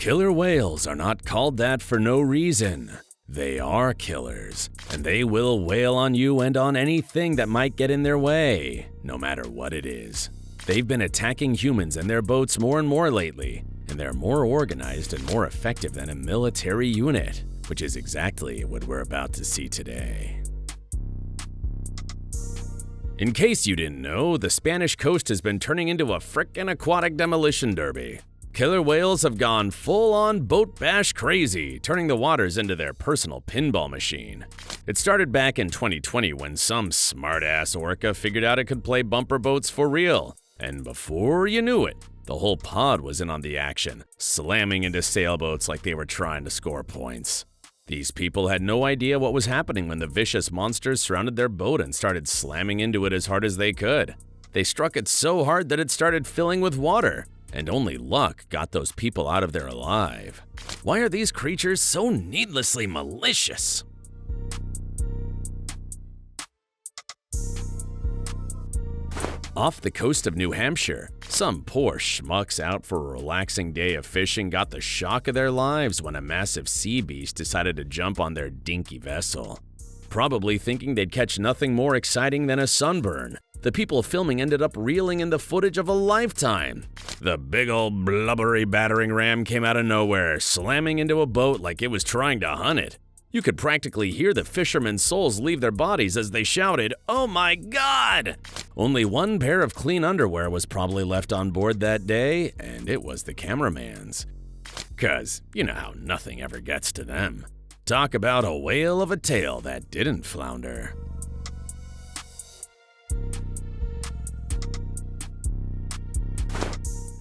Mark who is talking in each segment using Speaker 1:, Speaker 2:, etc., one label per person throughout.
Speaker 1: Killer whales are not called that for no reason. They are killers, and they will wail on you and on anything that might get in their way, no matter what it is. They've been attacking humans and their boats more and more lately, and they're more organized and more effective than a military unit, which is exactly what we're about to see today. In case you didn't know, the Spanish coast has been turning into a frickin' aquatic demolition derby. Killer whales have gone full-on boat bash crazy, turning the waters into their personal pinball machine. It started back in 2020 when some smart-ass orca figured out it could play bumper boats for real. And before you knew it, the whole pod was in on the action, slamming into sailboats like they were trying to score points. These people had no idea what was happening when the vicious monsters surrounded their boat and started slamming into it as hard as they could. They struck it so hard that it started filling with water, and only luck got those people out of there alive. Why are these creatures so needlessly malicious? Off the coast of New Hampshire, some poor schmucks out for a relaxing day of fishing got the shock of their lives when a massive sea beast decided to jump on their dinky vessel. Probably thinking they'd catch nothing more exciting than a sunburn, the people filming ended up reeling in the footage of a lifetime. The big old blubbery battering ram came out of nowhere, slamming into a boat like it was trying to hunt it. You could practically hear the fishermen's souls leave their bodies as they shouted, "Oh my God!" Only one pair of clean underwear was probably left on board that day, and it was the cameraman's. 'Cause you know how nothing ever gets to them. Talk about a whale of a tale that didn't flounder.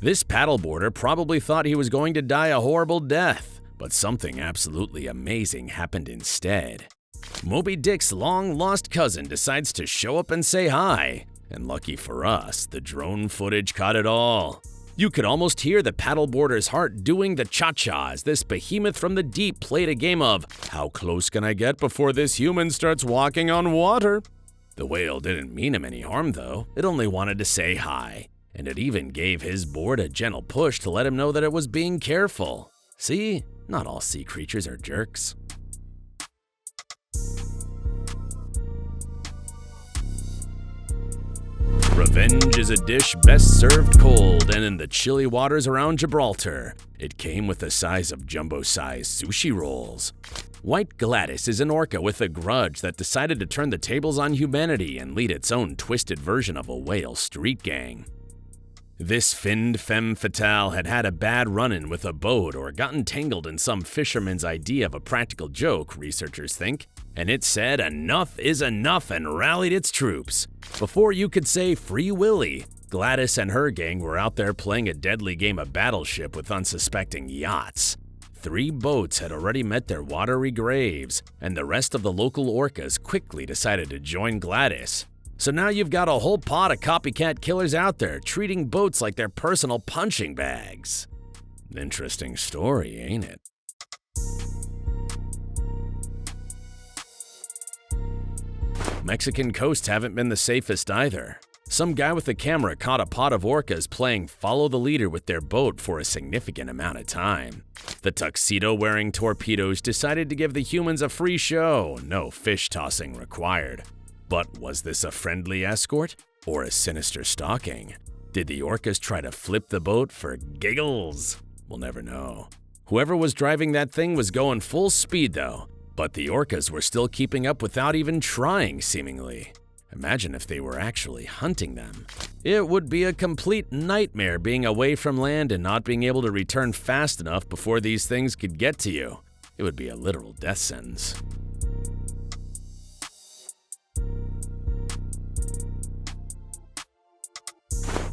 Speaker 1: This paddleboarder probably thought he was going to die a horrible death, but something absolutely amazing happened instead. Moby Dick's long-lost cousin decides to show up and say hi, and lucky for us, the drone footage caught it all. You could almost hear the paddleboarder's heart doing the cha-cha as this behemoth from the deep played a game of, "How close can I get before this human starts walking on water?" The whale didn't mean him any harm though, it only wanted to say hi, and it even gave his board a gentle push to let him know that it was being careful. See, not all sea creatures are jerks. Revenge is a dish best served cold and in the chilly waters around Gibraltar. It came with the size of jumbo-sized sushi rolls. White Gladis is an orca with a grudge that decided to turn the tables on humanity and lead its own twisted version of a whale street gang. This finned femme fatale had had a bad run-in with a boat or gotten tangled in some fisherman's idea of a practical joke, researchers think, and it said enough is enough and rallied its troops. Before you could say Free Willy, Gladys and her gang were out there playing a deadly game of battleship with unsuspecting yachts. 3 boats had already met their watery graves, and the rest of the local orcas quickly decided to join Gladys. So now you've got a whole pod of copycat killers out there treating boats like their personal punching bags. Interesting story, ain't it? Mexican coasts haven't been the safest either. Some guy with a camera caught a pod of orcas playing follow the leader with their boat for a significant amount of time. The tuxedo-wearing torpedoes decided to give the humans a free show, no fish tossing required. But was this a friendly escort or a sinister stalking? Did the orcas try to flip the boat for giggles? We'll never know. Whoever was driving that thing was going full speed though, but the orcas were still keeping up without even trying seemingly. Imagine if they were actually hunting them. It would be a complete nightmare being away from land and not being able to return fast enough before these things could get to you. It would be a literal death sentence.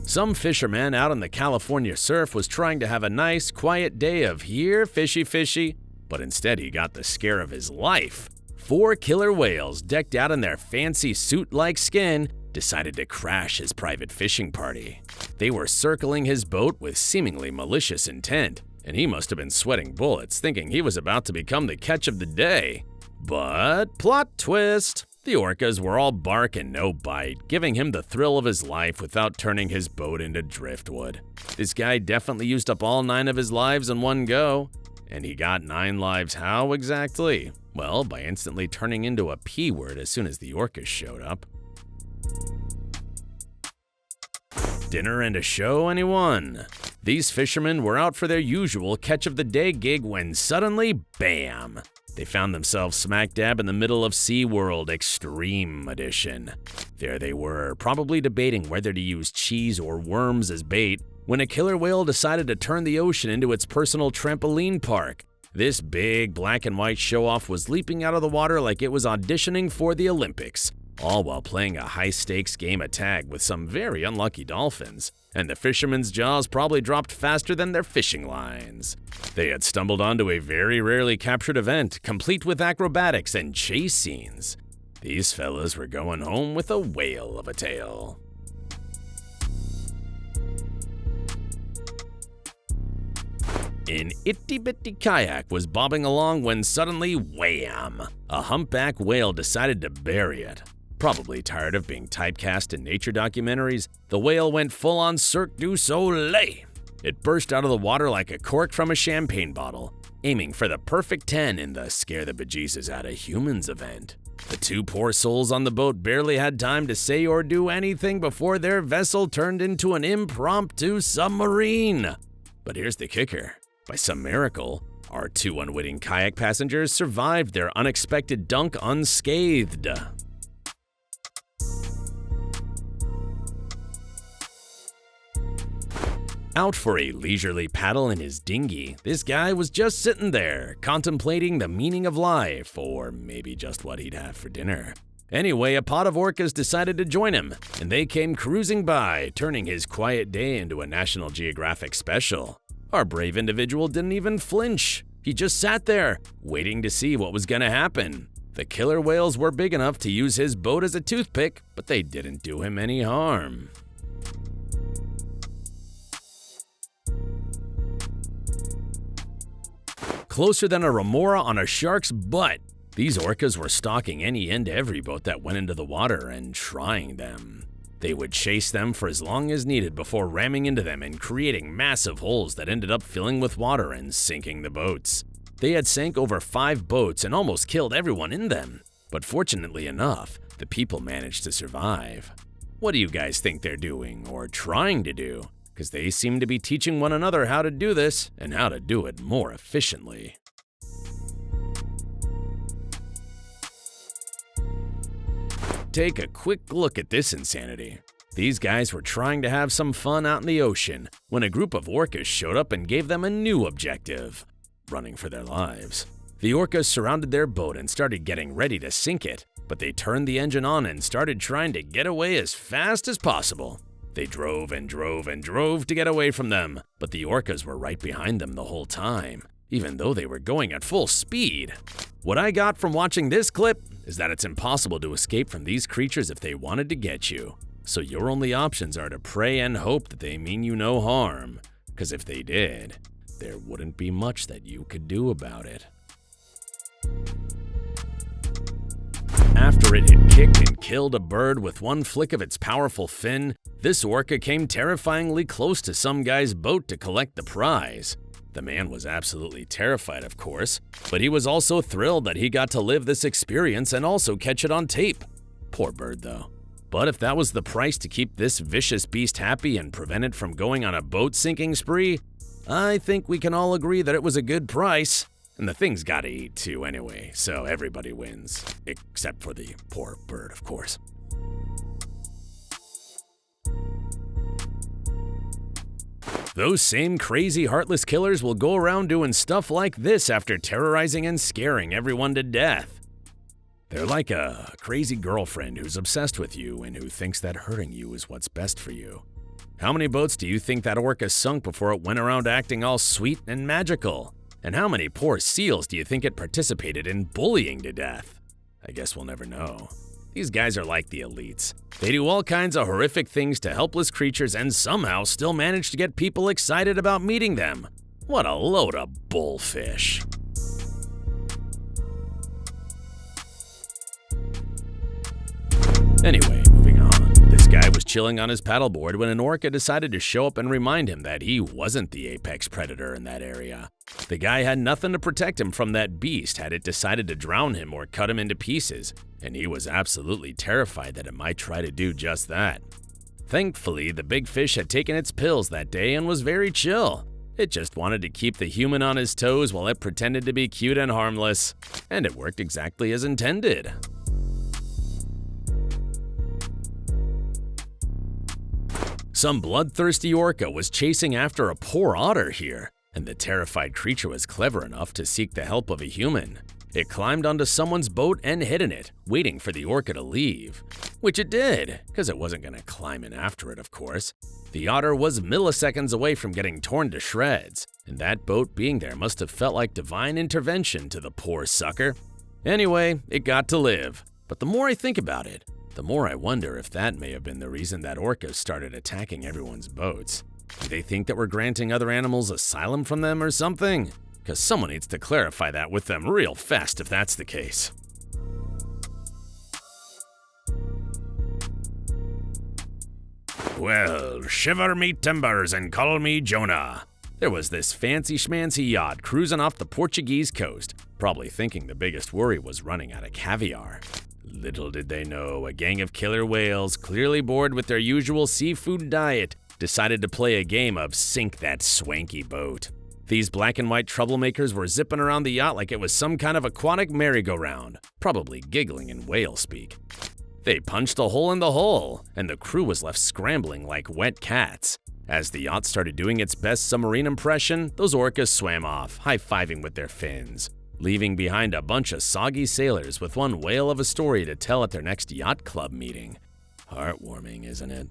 Speaker 1: Some fisherman out on the California surf was trying to have a nice, quiet day of here, fishy fishy, but instead he got the scare of his life. 4 killer whales decked out in their fancy suit-like skin decided to crash his private fishing party. They were circling his boat with seemingly malicious intent, and he must have been sweating bullets thinking he was about to become the catch of the day. But plot twist! The orcas were all bark and no bite, giving him the thrill of his life without turning his boat into driftwood. This guy definitely used up all 9 of his lives in one go. And he got 9 lives how exactly? Well, by instantly turning into a P word as soon as the orcas showed up. Dinner and a show, anyone? These fishermen were out for their usual catch of the day gig when suddenly, bam! They found themselves smack dab in the middle of SeaWorld Extreme Edition. There they were, probably debating whether to use cheese or worms as bait, when a killer whale decided to turn the ocean into its personal trampoline park. This big black and white show-off was leaping out of the water like it was auditioning for the Olympics, all while playing a high-stakes game of tag with some very unlucky dolphins. And the fishermen's jaws probably dropped faster than their fishing lines. They had stumbled onto a very rarely captured event, complete with acrobatics and chase scenes. These fellas were going home with a whale of a tale. An itty-bitty kayak was bobbing along when suddenly, wham! A humpback whale decided to bury it. Probably tired of being typecast in nature documentaries, the whale went full-on Cirque du Soleil. It burst out of the water like a cork from a champagne bottle, aiming for the perfect 10 in the scare the bejesus out of humans event. The 2 poor souls on the boat barely had time to say or do anything before their vessel turned into an impromptu submarine. But here's the kicker. By some miracle, our 2 unwitting kayak passengers survived their unexpected dunk unscathed. Out for a leisurely paddle in his dinghy, this guy was just sitting there, contemplating the meaning of life, or maybe just what he'd have for dinner. Anyway, a pod of orcas decided to join him, and they came cruising by, turning his quiet day into a National Geographic special. Our brave individual didn't even flinch. He just sat there, waiting to see what was gonna happen. The killer whales were big enough to use his boat as a toothpick, but they didn't do him any harm. Closer than a remora on a shark's butt, these orcas were stalking any and every boat that went into the water and trying them. They would chase them for as long as needed before ramming into them and creating massive holes that ended up filling with water and sinking the boats. They had sank over 5 boats and almost killed everyone in them. But fortunately enough, the people managed to survive. What do you guys think they're doing or trying to do? Because they seem to be teaching one another how to do this and how to do it more efficiently. Take a quick look at this insanity. These guys were trying to have some fun out in the ocean when a group of orcas showed up and gave them a new objective: running for their lives. The orcas surrounded their boat and started getting ready to sink it, but they turned the engine on and started trying to get away as fast as possible. They drove and drove and drove to get away from them, but the orcas were right behind them the whole time, even though they were going at full speed. What I got from watching this clip is that it's impossible to escape from these creatures if they wanted to get you. So your only options are to pray and hope that they mean you no harm, because if they did, there wouldn't be much that you could do about it. After it had kicked and killed a bird with one flick of its powerful fin, this orca came terrifyingly close to some guy's boat to collect the prize. The man was absolutely terrified, of course, but he was also thrilled that he got to live this experience and also catch it on tape. Poor bird, though. But if that was the price to keep this vicious beast happy and prevent it from going on a boat-sinking spree, I think we can all agree that it was a good price. And the thing's gotta eat too anyway, so everybody wins. Except for the poor bird, of course. Those same crazy, heartless killers will go around doing stuff like this after terrorizing and scaring everyone to death. They're like a crazy girlfriend who's obsessed with you and who thinks that hurting you is what's best for you. How many boats do you think that orca sunk before it went around acting all sweet and magical? And how many poor seals do you think it participated in bullying to death? I guess we'll never know. These guys are like the elites. They do all kinds of horrific things to helpless creatures and somehow still manage to get people excited about meeting them. What a load of bullfish. Anyway, moving on. This guy was chilling on his paddleboard when an orca decided to show up and remind him that he wasn't the apex predator in that area. The guy had nothing to protect him from that beast had it decided to drown him or cut him into pieces, and he was absolutely terrified that it might try to do just that. Thankfully, the big fish had taken its pills that day and was very chill. It just wanted to keep the human on his toes while it pretended to be cute and harmless, and it worked exactly as intended. Some bloodthirsty orca was chasing after a poor otter here, and the terrified creature was clever enough to seek the help of a human. It climbed onto someone's boat and hid in it, waiting for the orca to leave. Which it did, because it wasn't going to climb in after it, of course. The otter was milliseconds away from getting torn to shreds, and that boat being there must have felt like divine intervention to the poor sucker. Anyway, it got to live. But the more I think about it, the more I wonder if that may have been the reason that orcas started attacking everyone's boats. Do they think that we're granting other animals asylum from them or something? Because someone needs to clarify that with them real fast if that's the case. Well, shiver me timbers and call me Jonah. There was this fancy schmancy yacht cruising off the Portuguese coast, probably thinking the biggest worry was running out of caviar. Little did they know, a gang of killer whales, clearly bored with their usual seafood diet, decided to play a game of sink that swanky boat. These black and white troublemakers were zipping around the yacht like it was some kind of aquatic merry-go-round, probably giggling in whale speak. They punched a hole in the hull, and the crew was left scrambling like wet cats. As the yacht started doing its best submarine impression, those orcas swam off, high-fiving with their fins, leaving behind a bunch of soggy sailors with one whale of a story to tell at their next yacht club meeting. Heartwarming, isn't it?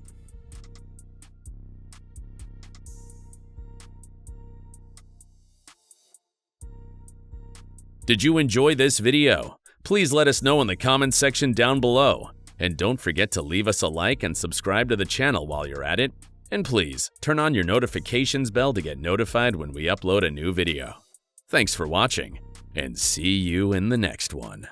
Speaker 1: Did you enjoy this video? Please let us know in the comments section down below. And don't forget to leave us a like and subscribe to the channel while you're at it. And please, turn on your notifications bell to get notified when we upload a new video. Thanks for watching, and see you in the next one.